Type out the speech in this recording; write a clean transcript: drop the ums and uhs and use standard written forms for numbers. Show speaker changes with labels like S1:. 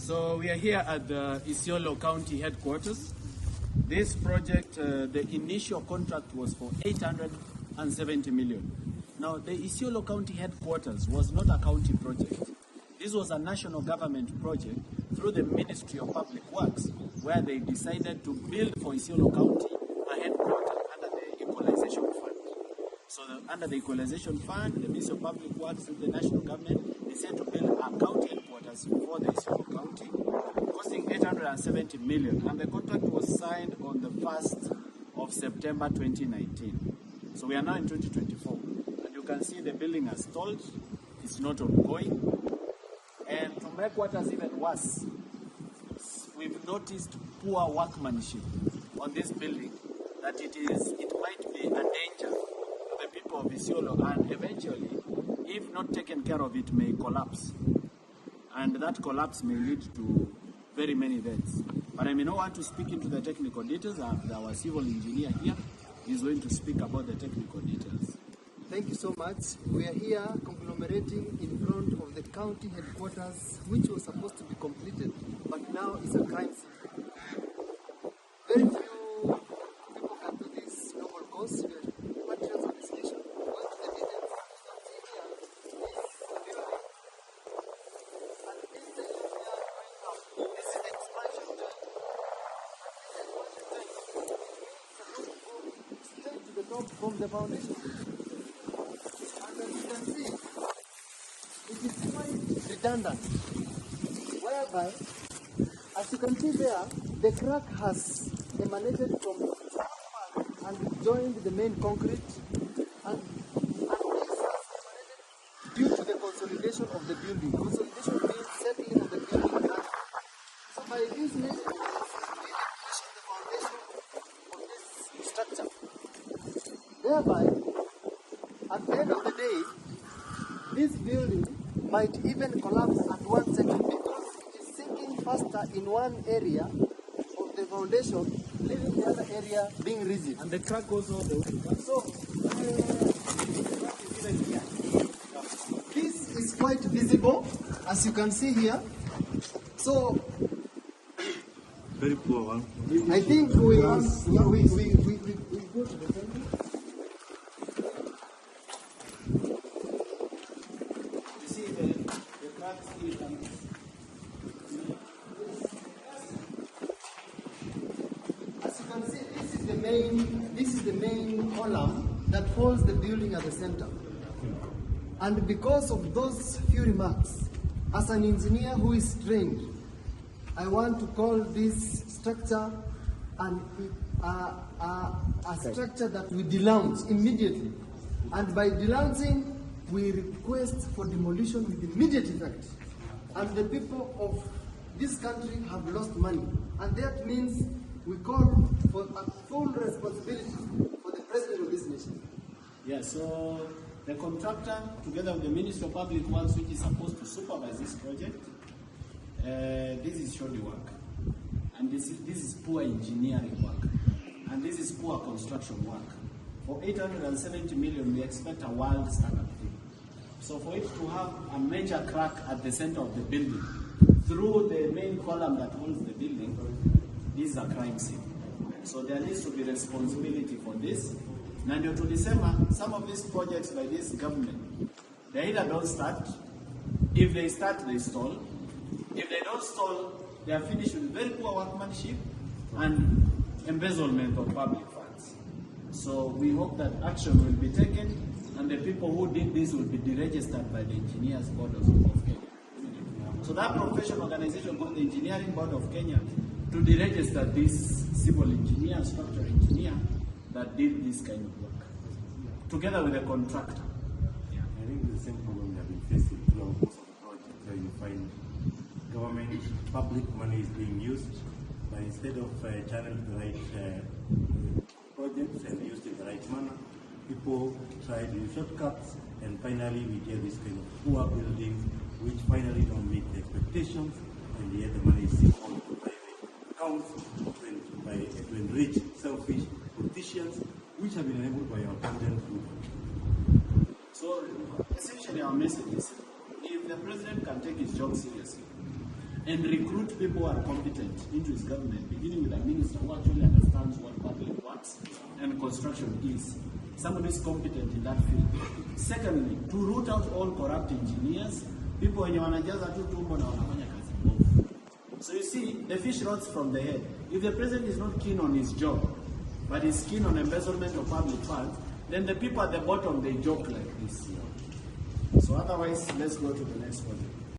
S1: So we are here at the Isiolo County headquarters. This project, the initial contract was for 870 million. Now, the Isiolo County headquarters was not a county project. This was a national government project through the Ministry of Public Works, where they decided to build for Isiolo County a headquarters under the Equalization Fund. So under the Equalization Fund, the Ministry of Public Works and the national government decided to build a county headquarters for the Isiolo County, costing 870 million. And the contract was signed on the 1st of September 2019. So we are now in 2024. And you can see the building has stalled. It's not ongoing. And from headquarters, even worse, we've noticed poor workmanship on this building, that it might be a danger to the people of Isiolo, and eventually, if not taken care of, it may collapse. And that collapse may lead to very many deaths. But I may not want to speak into the technical details. Our civil engineer here is going to speak about the technical details.
S2: Thank you so much. We are here conglomerating in front of the county headquarters, which was supposed to be completed, but now is a crime scene. Very few people can do this noble cause. We are materials of discussion. Going to the details, you can see here is the building. And this is the expansion joint. Straight to the top from the foundation. It is quite redundant, whereby, as you can see there, the crack has emanated from the top and joined the main concrete, and this has emanated due to the consolidation of the building. Consolidation means settling of the building. So by this means, we pushing the foundation of this structure. Thereby, at the end of the day, this building might even collapse at one second because it is sinking faster in one area of the foundation, leaving the other area being rigid.
S1: And the crack goes all the way.
S2: So, this is quite visible, as you can see here. So,
S3: very poor one.
S2: I think we go to the center. This is the main column that holds the building at the center. And because of those few remarks, as an engineer who is trained, I want to call this structure a structure that we denounce immediately. And by denouncing, we request for demolition with immediate effect. And the people of this country have lost money. And that means we call for a full responsibility for the president of this nation.
S1: Yeah, so the contractor, together with the Ministry of Public Works, which is supposed to supervise this project, this is shoddy work. And this is poor engineering work. And this is poor construction work. For 870 million, we expect a world standard thing. So for it to have a major crack at the center of the building, through the main column that holds the building, this is a crime scene. So there needs to be responsibility for this. Nandio tulisema, some of these projects by this government, they either don't start. If they start, they stall. If they don't stall, they are finished with very poor workmanship and embezzlement of public funds. So we hope that action will be taken, and the people who did this will be deregistered by the Engineers Board of Kenya. So that professional organization called the Engineering Board of Kenya to deregister this civil engineer, structural engineer that did this kind of work, together with a contractor.
S3: Yeah. I think the same problem we have been facing throughout most of the projects, where you find government, public money is being used, but instead of channeling the right projects and used in the right manner, people try to use shortcuts, and finally we get this kind of poor buildings, which finally don't meet the expectations, and yet the money is sent on to private accounts to enrich selfish politicians, which have been enabled by our president Ruto.
S1: So essentially our message is, if the president can take his job seriously, and recruit people who are competent into his government, beginning with a minister who actually understands what public works and construction is. Somebody is competent in that field. Secondly, to root out all corrupt engineers, people wenye wanajaza tu tumbo na wanafanya kazi mbovu. So you see, the fish rots from the head. If the president is not keen on his job, but is keen on embezzlement of public funds, then the people at the bottom, they joke like this. So otherwise, let's go to the next project.